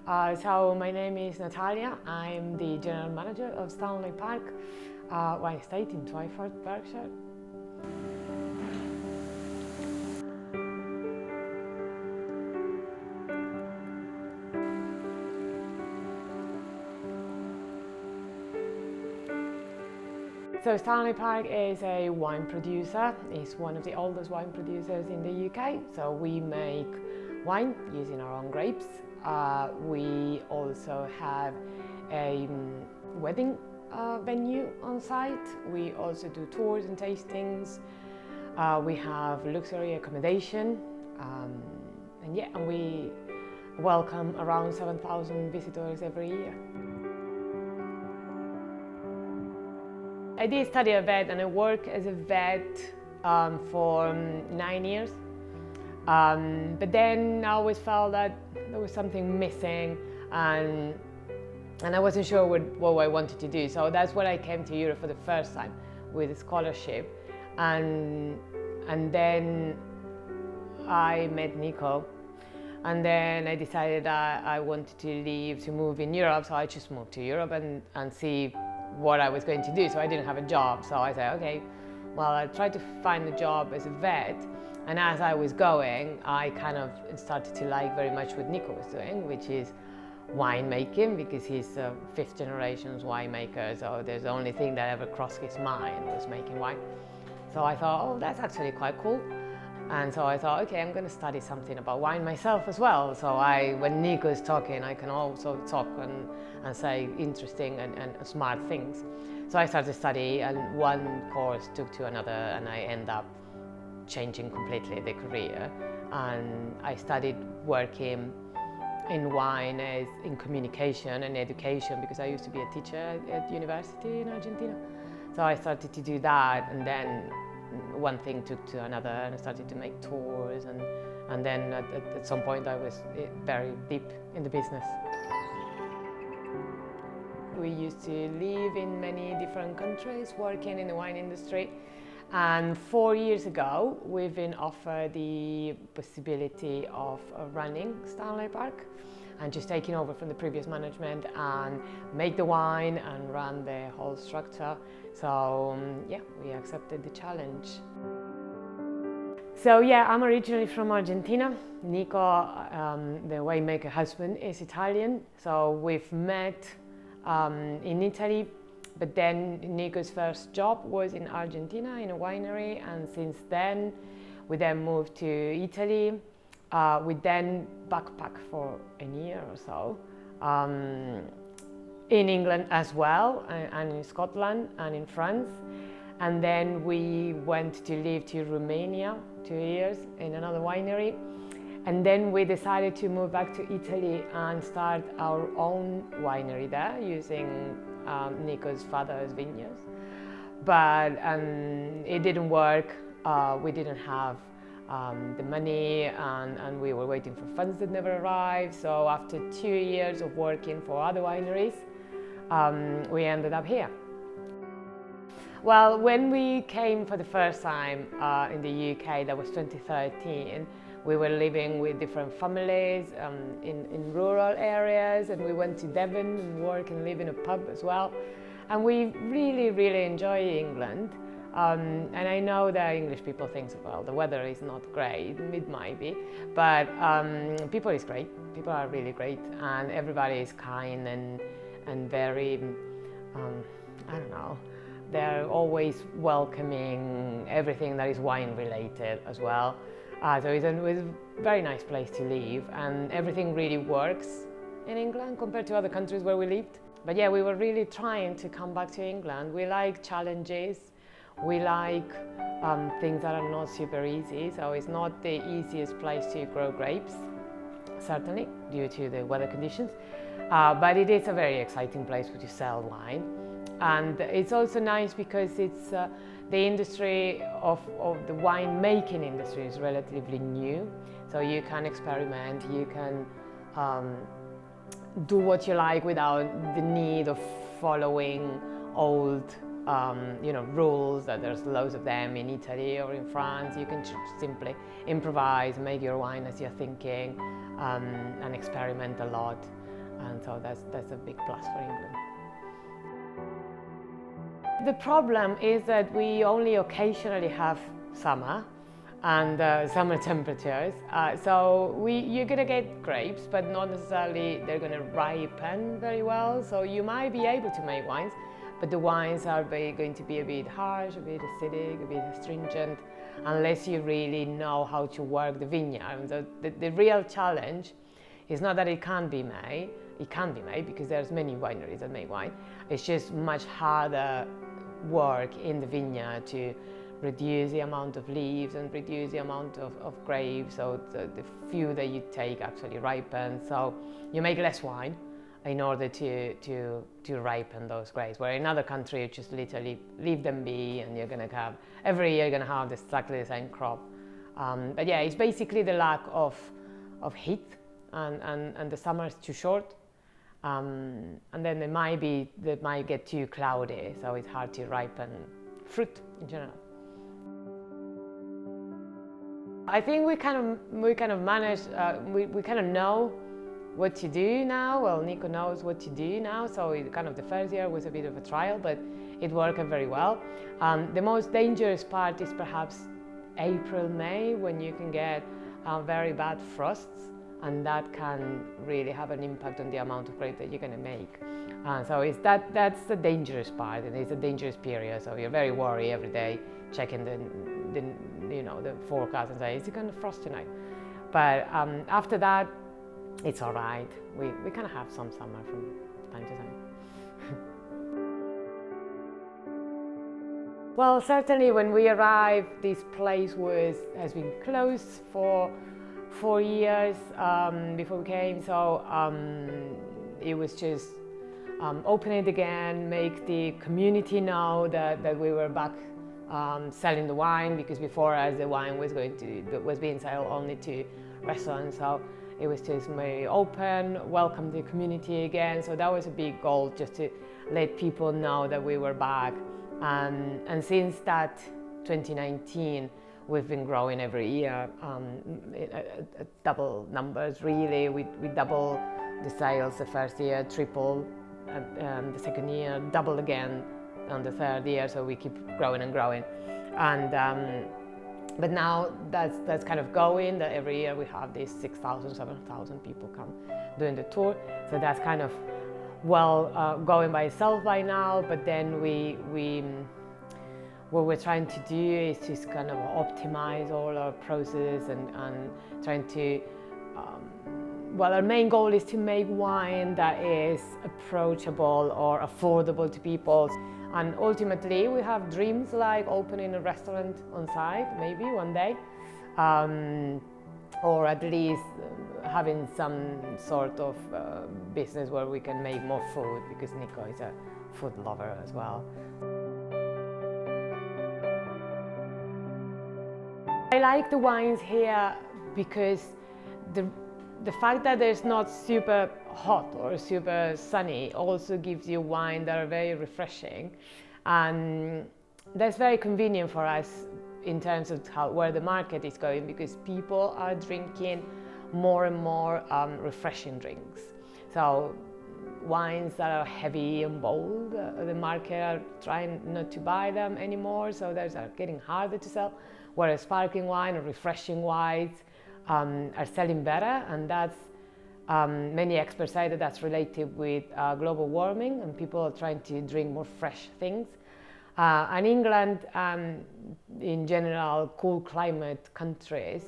So my name is Natalia. I'm the general manager of Stanlake Park wine estate in Twyford, Berkshire. So Stanley Park is a wine producer. It's one of the oldest wine producers in the UK. So we make wine using our own grapes. We also have a wedding venue on site. We also do tours and tastings. We have luxury accommodation. And we welcome around 7,000 visitors every year. I did study a vet and I worked as a vet for 9 years. But then I always felt that there was something missing and I wasn't sure what I wanted to do. So that's when I came to Europe for the first time with a scholarship. And then I met Nico. And then I decided I wanted to leave to move in Europe. So I just moved to Europe and see what I was going to do. So I didn't have a job. So I said, okay, well, I'll try to find a job as a vet. And as I was going, I kind of started to like very much what Nico was doing, which is winemaking, because he's a fifth generation winemaker. So there's the only thing that ever crossed his mind was making wine. So I thought, oh, that's actually quite cool. And so I thought, okay, I'm going to study something about wine myself as well. So when Nico is talking, I can also talk and say interesting and smart things. So I started to study, and one course took to another, and I ended up changing completely the career. And I started working in wine as in communication and education, because I used to be a teacher at university in Argentina. So I started to do that, and then one thing took to another, and I started to make tours, and then at some point I was very deep in the business. We used to live in many different countries working in the wine industry, and 4 years ago we've been offered the possibility of running Stanley Park and just taking over from the previous management and make the wine and run the whole structure. So we accepted the challenge. So I'm originally from Argentina. Nico, the winemaker husband, is Italian. So we've met in Italy, but then Nico's first job was in Argentina in a winery, and since then we then moved to Italy. We then backpacked for a year or so in England as well, and in Scotland and in France. And then we went to live to Romania 2 years in another winery. And then we decided to move back to Italy and start our own winery there using Nico's father's vineyards. But it didn't work. We didn't have the money, and we were waiting for funds that never arrived. So after 2 years of working for other wineries, we ended up here. Well, when we came for the first time in the UK, that was 2013, we were living with different families in rural areas, and we went to Devon and work and live in a pub as well. And we really, really enjoy England. And I know that English people think, well, the weather is not great, it might be, but people is great. People are really great, and everybody is kind and very, I don't know, they're always welcoming everything that is wine related as well. So it was a very nice place to live, and everything really works in England compared to other countries where we lived. But we were really trying to come back to England. We like challenges. We like things that are not super easy, so it's not the easiest place to grow grapes, certainly, due to the weather conditions. But it is a very exciting place to sell wine. And it's also nice because it's the industry of the wine-making industry is relatively new. So you can experiment, you can do what you like without the need of following old rules, that there's loads of them in Italy or in France. You can simply improvise, make your wine as you're thinking, and experiment a lot. and so that's a big plus for England. The problem is that we only occasionally have summer and summer temperatures, so you're gonna get grapes, but not necessarily they're gonna ripen very well. So you might be able to make wines, but the wines are going to be a bit harsh, a bit acidic, a bit astringent, unless you really know how to work the vineyard. So the real challenge is not that it can't be made. It can be made because there's many wineries that make wine. It's just much harder work in the vineyard to reduce the amount of leaves and reduce the amount of grapes, so the few that you take actually ripen. So you make less wine in order to ripen those grapes. Where in other countries, you just literally leave them be, and you're gonna have every year you're gonna have exactly the same crop. But yeah, it's basically the lack of heat, and the summer is too short. And then it might get too cloudy, so it's hard to ripen fruit in general. I think we kind of managed. We kind of know what to do now. Well, Nico knows what to do now, so the first year was a bit of a trial, but it worked very well. The most dangerous part is perhaps April, May, when you can get very bad frosts, and that can really have an impact on the amount of grape that you're going to make. So that's the dangerous part, and it's a dangerous period. So you're very worried every day, checking the forecast and say, is it going to frost tonight? But after that, it's all right. We kind of have some summer from time to time. Well, certainly when we arrived, this place has been closed for 4 years before we came, so it was just open it again, make the community know that we were back selling the wine, because before as the wine was being sold only to restaurants, so it was just very open, welcome the community again. So that was a big goal, just to let people know that we were back. And since that 2019, we've been growing every year at double numbers, really. We double the sales the first year, triple the second year, double again on the third year, so we keep growing and growing. And but now that's kind of going, that every year we have these 6,000, 7,000 people come doing the tour. So that's kind of going by itself by now, but then what we're trying to do is just kind of optimize all our process and trying to, our main goal is to make wine that is approachable or affordable to people. And ultimately we have dreams like opening a restaurant on site, maybe one day, or at least having some sort of business where we can make more food, because Nico is a food lover as well. I like the wines here because the fact that it's not super hot or super sunny also gives you wine that are very refreshing, and that's very convenient for us in terms of where the market is going, because people are drinking more and more refreshing drinks. So wines that are heavy and bold, the market are trying not to buy them anymore, so those are getting harder to sell, whereas sparkling wine or refreshing wines are selling better, and that's many experts say that that's related with global warming, and people are trying to drink more fresh things. And England, in general, cool climate countries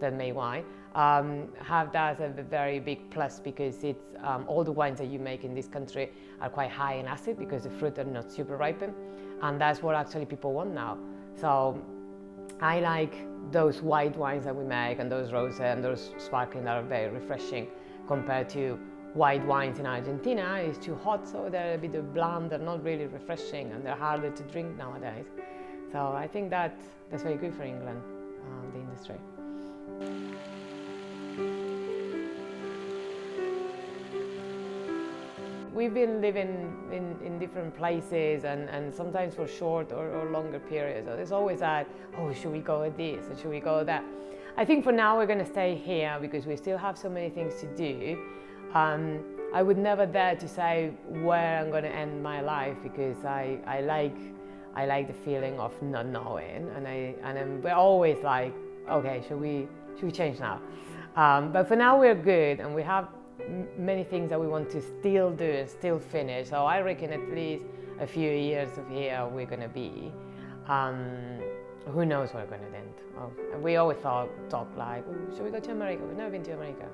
that make wine have that as a very big plus, because it's all the wines that you make in this country are quite high in acid because the fruit are not super ripened, and that's what actually people want now. So I like those white wines that we make, and those rosé and those sparkling that are very refreshing, compared to white wines in Argentina. It's too hot, so they're a bit bland, they're not really refreshing, and they're harder to drink nowadays. So I think that's very good for England, the industry. We've been living in different places, and sometimes for short or longer periods. So there's always that, oh, should we go at this or should we go at that? I think for now we're going to stay here because we still have so many things to do. I would never dare to say where I'm going to end my life, because I like the feeling of not knowing, and we're always like, okay, should we change now? But for now we're good, and we have many things that we want to still do and still finish. So I reckon at least a few years of here we're going to be. Who knows where we're going to end? And we always talk like, oh, should we go to America? We've never been to America.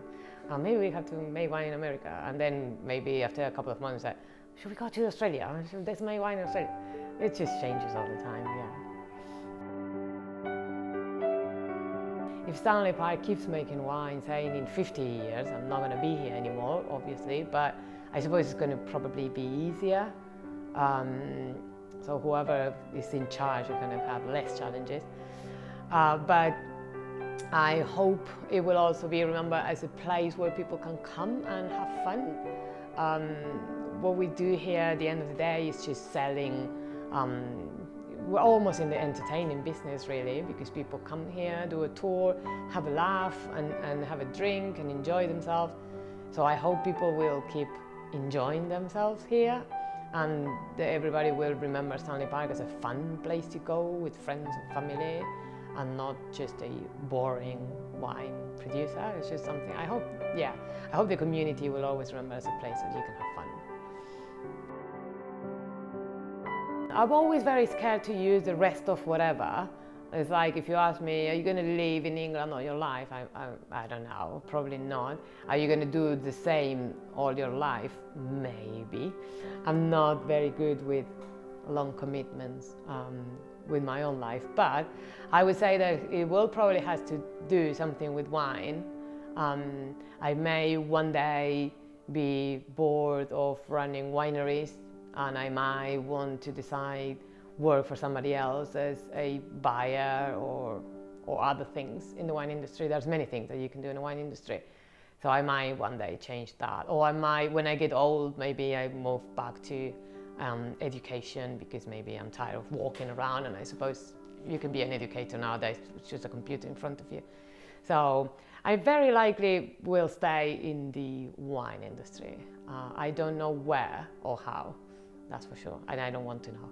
Maybe we have to make wine in America. And then maybe after a couple of months, should we go to Australia? Let's make wine in Australia. It just changes all the time, yeah. If Stanlake Park keeps making wine, saying in 50 years, I'm not going to be here anymore, obviously, but I suppose it's going to probably be easier. So whoever is in charge is going to have less challenges. But I hope it will also be remembered as a place where people can come and have fun. What we do here at the end of the day is just selling. We're almost in the entertaining business, really, because people come here, do a tour, have a laugh, and have a drink and enjoy themselves. So I hope people will keep enjoying themselves here, and that everybody will remember Stanlake Park as a fun place to go with friends and family, and not just a boring wine producer. It's just something I hope the community will always remember as a place that you can have fun. I'm always very scared to use the rest of whatever. It's like if you ask me, are you going to live in England all your life? I don't know, probably not. Are you going to do the same all your life? Maybe. I'm not very good with long commitments with my own life, but I would say that it will probably have to do something with wine. I may one day be bored of running wineries, and I might want to decide work for somebody else as a buyer or other things in the wine industry. There's many things that you can do in the wine industry. So I might one day change that. Or I might, when I get old, maybe I move back to education, because maybe I'm tired of walking around, and I suppose you can be an educator nowadays, it's just a computer in front of you. So I very likely will stay in the wine industry. I don't know where or how, that's for sure, and I don't want to know.